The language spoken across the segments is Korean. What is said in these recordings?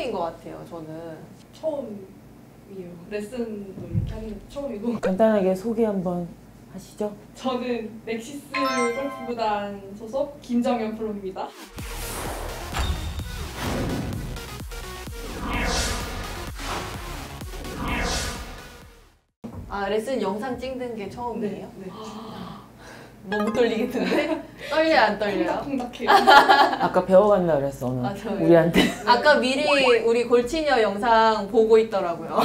처음인 것 같아요, 저는. 처음이에요. 레슨도 이렇게 하는 게 처음이고. 간단하게 소개 한번 하시죠. 저는 넥시스 골프구단 소속 김정현 프로입니다. 아, 레슨 영상 찍는 게 처음이에요? 네. 너무 떨리겠는데? 떨려요, 안 떨려요? 콩닥콩닥해요. 아까 배워간다 그랬어, 오늘. 맞아요. 우리한테. 아까 미리 우리 골치녀 영상 보고 있더라고요.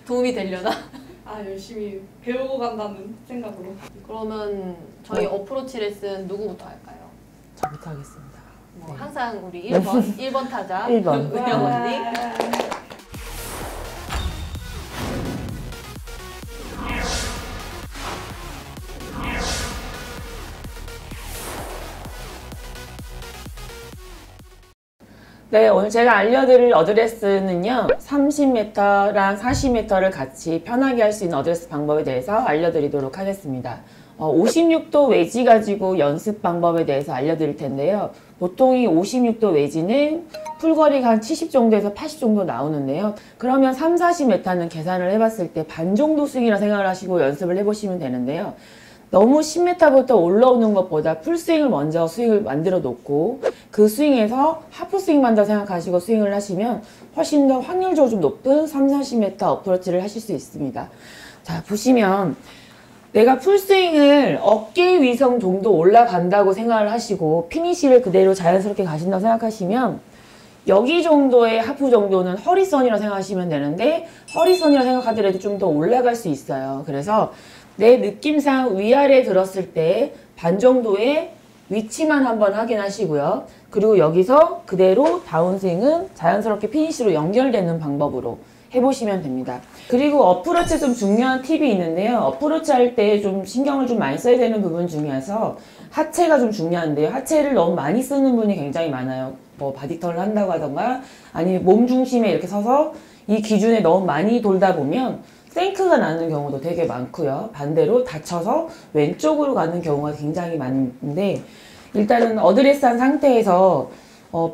도움이 되려나? 아, 열심히 배우고 간다는 생각으로. 그러면 저희 어프로치 레슨 누구부터 할까요? 저부터 하겠습니다. 뭐 네. 항상 우리 1번 타자 1번. 은영 언니. 네, 오늘 제가 알려드릴 어드레스는요, 30m랑 40m를 같이 편하게 할 수 있는 어드레스 방법에 대해서 알려드리도록 하겠습니다. 56도 웨지 가지고 연습 방법에 대해서 알려드릴 텐데요. 보통 이 56도 웨지는 풀거리가 한 70 정도에서 80 정도 나오는데요. 그러면 3, 40m는 계산을 해봤을 때 반 정도 스윙이라 생각을 하시고 연습을 해보시면 되는데요. 너무 10m부터 올라오는 것보다 풀스윙을 먼저 스윙을 만들어 놓고 그 스윙에서 하프 스윙만 더 생각하시고 스윙을 하시면 훨씬 더 확률적으로 좀 높은 3, 40m 어프로치를 하실 수 있습니다. 자, 보시면 내가 풀스윙을 어깨 위성 정도 올라간다고 생각을 하시고 피니시를 그대로 자연스럽게 가신다고 생각하시면 여기 정도의 하프 정도는 허리선이라고 생각하시면 되는데 허리선이라고 생각하더라도 좀 더 올라갈 수 있어요. 그래서 내 느낌상 위아래 들었을 때 반 정도의 위치만 한번 확인하시고요. 그리고 여기서 그대로 다운스윙은 자연스럽게 피니시로 연결되는 방법으로 해보시면 됩니다. 그리고 어프로치 좀 중요한 팁이 있는데요. 어프로치 할 때 좀 신경을 좀 많이 써야 되는 부분 중에서 하체가 좀 중요한데요. 하체를 너무 많이 쓰는 분이 굉장히 많아요. 뭐 바디턴을 한다고 하던가 아니면 몸 중심에 이렇게 서서 이 기준에 너무 많이 돌다 보면 생크가 나는 경우도 되게 많고요. 반대로 다쳐서 왼쪽으로 가는 경우가 굉장히 많은데 일단은 어드레스한 상태에서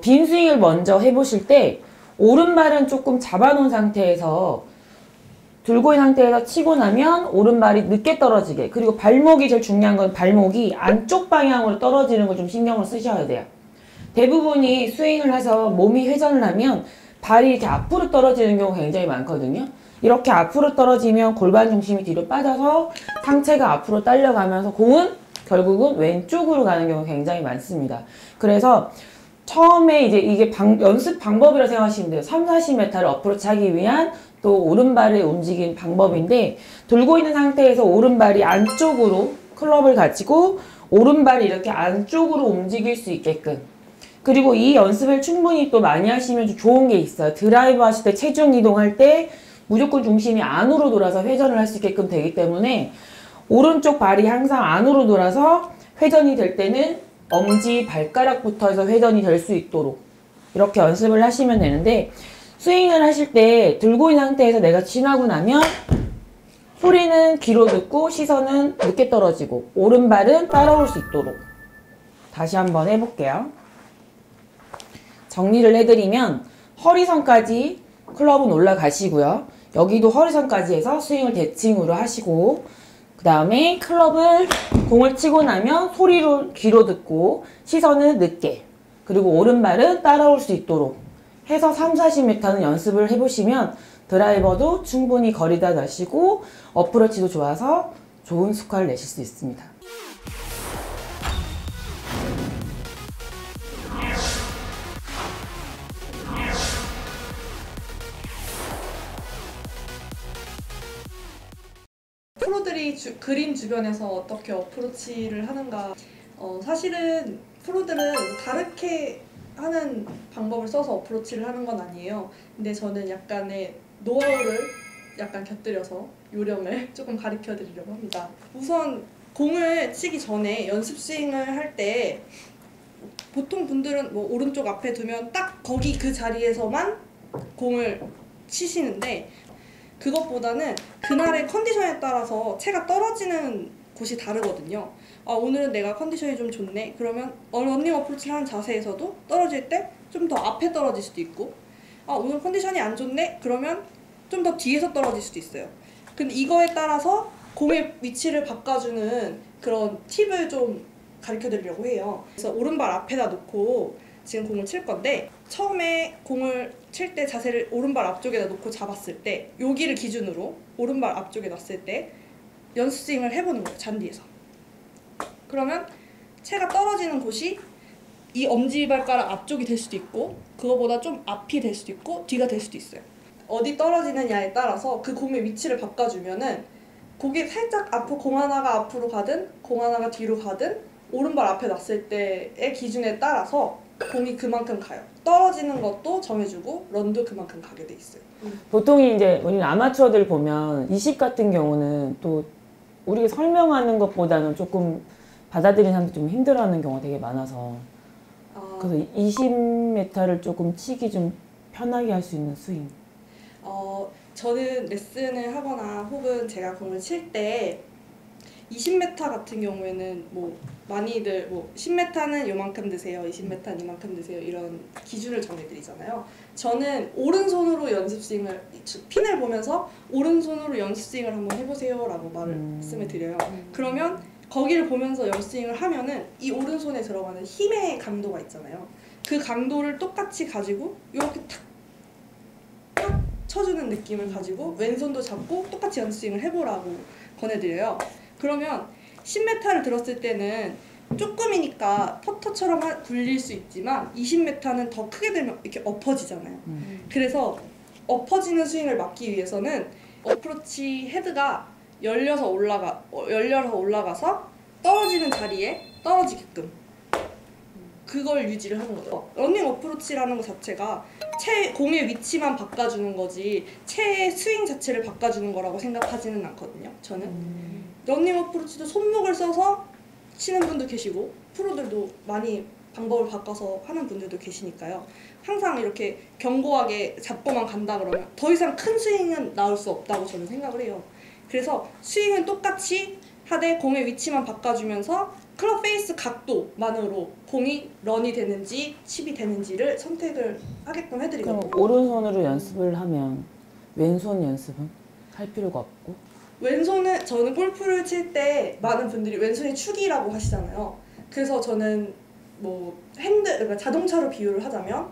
빈 스윙을 먼저 해보실 때 오른발은 조금 잡아놓은 상태에서 들고 있는 상태에서 치고 나면 오른발이 늦게 떨어지게 그리고 발목이 제일 중요한 건 발목이 안쪽 방향으로 떨어지는 걸 좀 신경을 쓰셔야 돼요. 대부분이 스윙을 해서 몸이 회전을 하면 발이 이렇게 앞으로 떨어지는 경우가 굉장히 많거든요. 이렇게 앞으로 떨어지면 골반 중심이 뒤로 빠져서 상체가 앞으로 딸려가면서 공은 결국은 왼쪽으로 가는 경우가 굉장히 많습니다. 그래서 처음에 이제 이게 연습 방법이라 생각하시면 돼요. 3, 40m를 어프로치 하기 위한 또 오른발의 움직임 방법인데 들고 있는 상태에서 오른발이 안쪽으로 클럽을 가지고 오른발이 이렇게 안쪽으로 움직일 수 있게끔 그리고 이 연습을 충분히 또 많이 하시면 좀 좋은 게 있어요. 드라이브 하실 때 체중 이동할 때 무조건 중심이 안으로 돌아서 회전을 할 수 있게끔 되기 때문에 오른쪽 발이 항상 안으로 돌아서 회전이 될 때는 엄지 발가락부터 해서 회전이 될 수 있도록 이렇게 연습을 하시면 되는데 스윙을 하실 때 들고 있는 상태에서 내가 지나고 나면 소리는 귀로 듣고 시선은 늦게 떨어지고 오른발은 따라올 수 있도록 다시 한번 해볼게요. 정리를 해드리면 허리선까지 클럽은 올라가시고요. 여기도 허리선까지 해서 스윙을 대칭으로 하시고 그 다음에 클럽을 공을 치고 나면 소리로 귀로 듣고 시선은 늦게 그리고 오른발은 따라올 수 있도록 해서 3, 40m는 연습을 해보시면 드라이버도 충분히 거리다 나시고 어프로치도 좋아서 좋은 스코어를 내실 수 있습니다. 프로들이 그린 주변에서 어떻게 어프로치를 하는가 사실은 프로들은 다르게 하는 방법을 써서 어프로치를 하는 건 아니에요. 근데 저는 약간의 노하우를 약간 곁들여서 요령을 조금 가르쳐 드리려고 합니다. 우선 공을 치기 전에 연습 스윙을 할 때 보통 분들은 뭐 오른쪽 앞에 두면 딱 거기 그 자리에서만 공을 치시는데 그것보다는 그날의 컨디션에 따라서 채가 떨어지는 곳이 다르거든요. 오늘은 내가 컨디션이 좀 좋네. 그러면 런닝 어프로치를 하는 자세에서도 떨어질 때 좀 더 앞에 떨어질 수도 있고 오늘 컨디션이 안 좋네? 그러면 좀 더 뒤에서 떨어질 수도 있어요. 근데 이거에 따라서 공의 위치를 바꿔주는 그런 팁을 좀 가르쳐 드리려고 해요. 그래서 오른발 앞에다 놓고 지금 공을 칠 건데, 처음에 공을 칠 때 자세를 오른발 앞쪽에다 놓고 잡았을 때, 여기를 기준으로 오른발 앞쪽에 놨을 때 연습 스윙을 해보는 거예요, 잔디에서. 그러면 채가 떨어지는 곳이 이 엄지발가락 앞쪽이 될 수도 있고, 그거보다 좀 앞이 될 수도 있고, 뒤가 될 수도 있어요. 어디 떨어지느냐에 따라서 그 공의 위치를 바꿔주면은 공이 살짝 공 하나가 앞으로 가든 공 하나가 뒤로 가든 오른발 앞에 놨을 때의 기준에 따라서 공이 그만큼 가요. 떨어지는 것도 정해주고 런도 그만큼 가게 돼 있어요. 보통 이제 우리 아마추어들 보면 20 같은 경우는 또 우리가 설명하는 것보다는 조금 받아들이는 사람들이 좀 힘들어하는 경우가 되게 많아서, 그래서 20m를 조금 치기 좀 편하게 할 수 있는 스윙. 저는 레슨을 하거나 혹은 제가 공을 칠 때 20m 같은 경우에는 많이들 10m는 요만큼 드세요, 20m는 이만큼 드세요, 이런 기준을 정해드리잖아요. 저는 오른손으로 연습 스윙을, 핀을 보면서 오른손으로 연습 스윙을 한번 해보세요 라고 말씀을 드려요. 그러면 거기를 보면서 연습 스윙을 하면은 이 오른손에 들어가는 힘의 강도가 있잖아요. 그 강도를 똑같이 가지고 이렇게 탁 쳐주는 느낌을 가지고 왼손도 잡고 똑같이 연습 스윙을 해보라고 권해드려요. 그러면 10m를 들었을 때는 조금이니까 퍼터처럼 굴릴 수 있지만 20m는 더 크게 들면 이렇게 엎어지잖아요. 그래서 엎어지는 스윙을 막기 위해서는 어프로치 헤드가 열려서 올라가서 떨어지는 자리에 떨어지게끔 그걸 유지를 하는 거죠. 러닝 어프로치라는 것 자체가 공의 위치만 바꿔주는 거지 채의 스윙 자체를 바꿔주는 거라고 생각하지는 않거든요, 저는. 러닝 어프로치도 손목을 써서 치는 분도 계시고 프로들도 많이 방법을 바꿔서 하는 분들도 계시니까요. 항상 이렇게 견고하게 잡고만 간다 그러면 더 이상 큰 스윙은 나올 수 없다고 저는 생각을 해요. 그래서 스윙은 똑같이 하되 공의 위치만 바꿔주면서 클럽 페이스 각도만으로 공이 런이 되는지 칩이 되는지를 선택을 하게끔 해드리거든요. 그럼 오른손으로 연습을 하면 왼손 연습은 할 필요가 없고? 왼손은, 저는 골프를 칠 때 많은 분들이 왼손이 축이라고 하시잖아요. 그래서 저는 그러니까 자동차로 비유를 하자면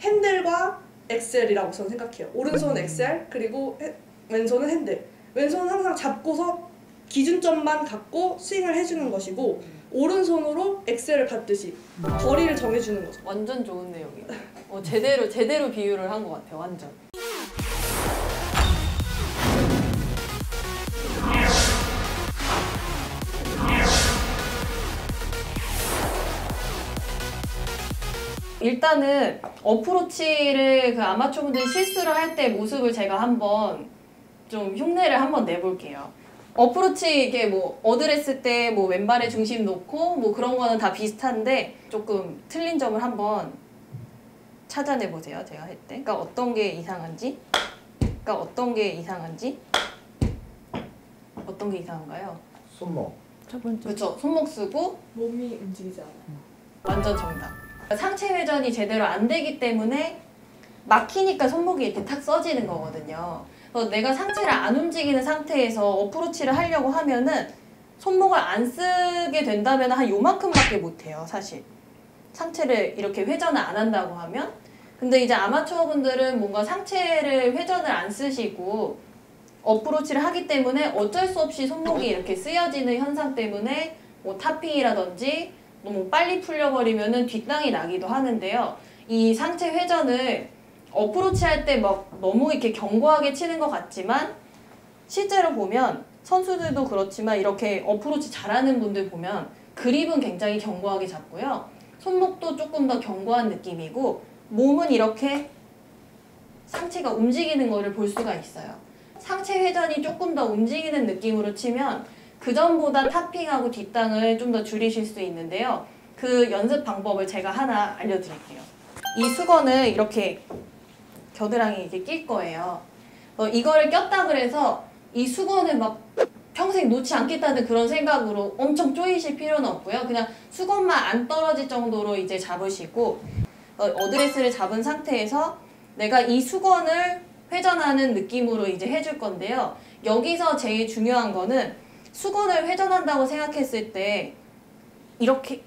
핸들과 엑셀이라고 저는 생각해요. 오른손은 엑셀, 그리고 왼손은 핸들. 왼손은 항상 잡고서 기준점만 갖고 스윙을 해주는 것이고, 오른손으로 엑셀을 갖듯이 거리를 정해주는 거죠. 완전 좋은 내용이에요. 제대로 비유를 한 것 같아요, 완전. 일단은 어프로치를 그 아마추어분들이 실수를 할 때 모습을 제가 한번 좀 흉내를 한번 내볼게요. 어프로치 이게 어드레스 때 왼발에 중심 놓고 그런 거는 다 비슷한데 조금 틀린 점을 한번 찾아내 보세요, 제가 할 때. 그러니까 어떤 게 이상한지, 어떤 게 이상한가요? 손목. 첫 번째. 그렇죠. 손목 쓰고 몸이 움직이지 않아요. 완전 정답. 상체 회전이 제대로 안 되기 때문에 막히니까 손목이 이렇게 탁 써지는 거거든요. 그래서 내가 상체를 안 움직이는 상태에서 어프로치를 하려고 하면은 손목을 안 쓰게 된다면 한 요만큼밖에 못해요, 사실. 상체를 이렇게 회전을 안 한다고 하면. 근데 이제 아마추어 분들은 뭔가 상체를 회전을 안 쓰시고 어프로치를 하기 때문에 어쩔 수 없이 손목이 이렇게 쓰여지는 현상 때문에 타핑이라든지 너무 빨리 풀려버리면은 뒷땅이 나기도 하는데요. 이 상체 회전을 어프로치 할 때 너무 이렇게 견고하게 치는 것 같지만 실제로 보면 선수들도 그렇지만 이렇게 어프로치 잘하는 분들 보면 그립은 굉장히 견고하게 잡고요. 손목도 조금 더 견고한 느낌이고 몸은 이렇게 상체가 움직이는 거를 볼 수가 있어요. 상체 회전이 조금 더 움직이는 느낌으로 치면 그 전보다 탑핑하고 뒷땅을 좀 더 줄이실 수 있는데요. 그 연습 방법을 제가 하나 알려드릴게요. 이 수건을 이렇게 겨드랑이에 이렇게 낄 거예요. 이거를 꼈다 그래서 이 수건을 평생 놓지 않겠다는 그런 생각으로 엄청 쪼이실 필요는 없고요. 그냥 수건만 안 떨어질 정도로 이제 잡으시고 어드레스를 잡은 상태에서 내가 이 수건을 회전하는 느낌으로 이제 해줄 건데요. 여기서 제일 중요한 거는 수건을 회전한다고 생각했을 때 이렇게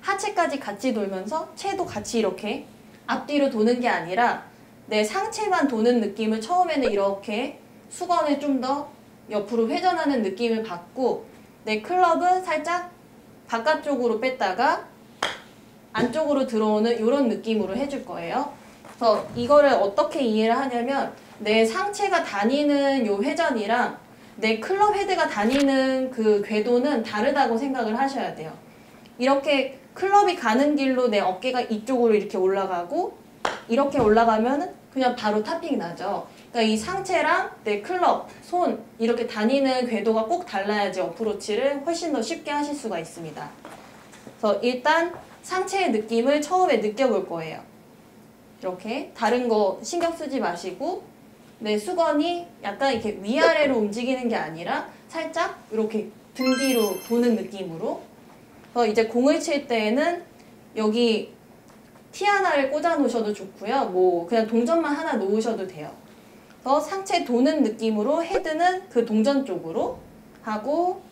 하체까지 같이 돌면서 채도 같이 이렇게 앞뒤로 도는 게 아니라 내 상체만 도는 느낌을 처음에는 이렇게 수건을 좀 더 옆으로 회전하는 느낌을 받고 내 클럽은 살짝 바깥쪽으로 뺐다가 안쪽으로 들어오는 이런 느낌으로 해줄 거예요. 그래서 이거를 어떻게 이해를 하냐면 내 상체가 다니는 요 회전이랑 내 클럽 헤드가 다니는 그 궤도는 다르다고 생각을 하셔야 돼요. 이렇게 클럽이 가는 길로 내 어깨가 이쪽으로 이렇게 올라가고 이렇게 올라가면 그냥 바로 탑핑 나죠. 그러니까 이 상체랑 내 클럽, 손 이렇게 다니는 궤도가 꼭 달라야지 어프로치를 훨씬 더 쉽게 하실 수가 있습니다. 그래서 일단 상체의 느낌을 처음에 느껴볼 거예요. 이렇게 다른 거 신경 쓰지 마시고 내 수건이 약간 이렇게 위아래로 움직이는 게 아니라 살짝 이렇게 등 뒤로 도는 느낌으로. 그래서 이제 공을 칠 때에는 여기 티 하나를 꽂아 놓으셔도 좋고요. 뭐 그냥 동전만 하나 놓으셔도 돼요. 그래서 상체 도는 느낌으로 헤드는 그 동전 쪽으로 하고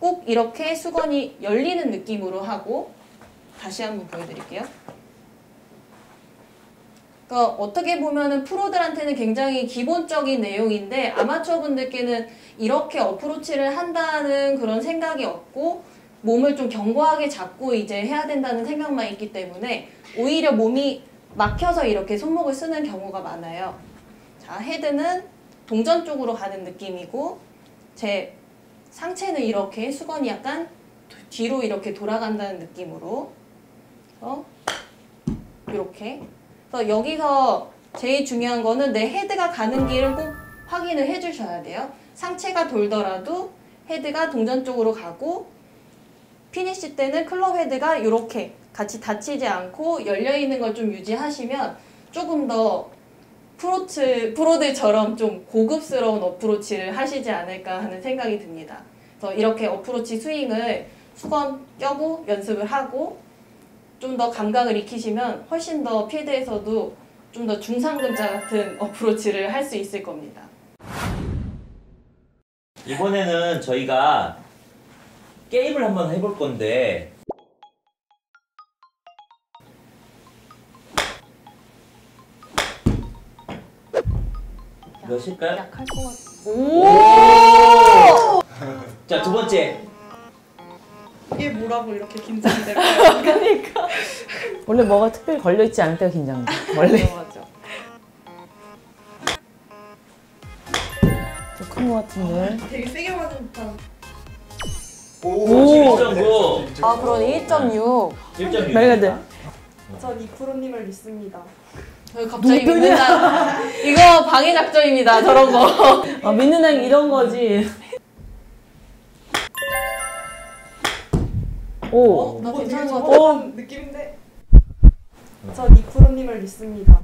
꼭 이렇게 수건이 열리는 느낌으로 하고 다시 한번 보여드릴게요. 그러니까 어떻게 보면은 프로들한테는 굉장히 기본적인 내용인데 아마추어 분들께는 이렇게 어프로치를 한다는 그런 생각이 없고 몸을 좀 견고하게 잡고 이제 해야 된다는 생각만 있기 때문에 오히려 몸이 막혀서 이렇게 손목을 쓰는 경우가 많아요. 자, 헤드는 동전 쪽으로 가는 느낌이고 제 상체는 이렇게 수건이 약간 뒤로 이렇게 돌아간다는 느낌으로 그래서 이렇게 그래서 여기서 제일 중요한 거는 내 헤드가 가는 길을 꼭 확인을 해주셔야 돼요. 상체가 돌더라도 헤드가 동전 쪽으로 가고 피니시 때는 클럽 헤드가 이렇게 같이 닫히지 않고 열려있는 걸 좀 유지하시면 조금 더 프로들처럼 좀 고급스러운 어프로치를 하시지 않을까 하는 생각이 듭니다. 그래서 이렇게 어프로치 스윙을 수건 껴고 연습을 하고 좀 더 감각을 익히시면 훨씬 더 필드에서도 좀 더 중상급자 같은 어프로치를 할 수 있을 겁니다. 이번에는 저희가 게임을 한번 해볼 건데 몇일까요? 약할 것 같아. 오! 자, 두 번째. 이게 뭐라고 이렇게 긴장이 될까요? 그러니까. 원래 뭐가 특별히 걸려있지 않을 때가 긴장돼. 원래. 맞아. 좀 큰 것 같은데. 되게 세게 맞은 듯한. 오! 1.9. 아, 그러네. 1.6. 1.6. 말가들. 전 이프로님을 믿습니다. 갑자기 믿는다. 이거 방해 작전입니다. 저런 거. 믿는 한 이런 거지. 오. 나 괜찮은 것 되게 같아. 저런 느낌인데. 전 이프로님을 믿습니다.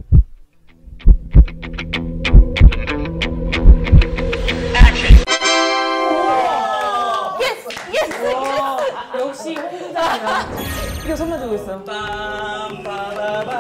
역시 홍구장이야. 이거 손만 들고 있어. 빰빠바바바.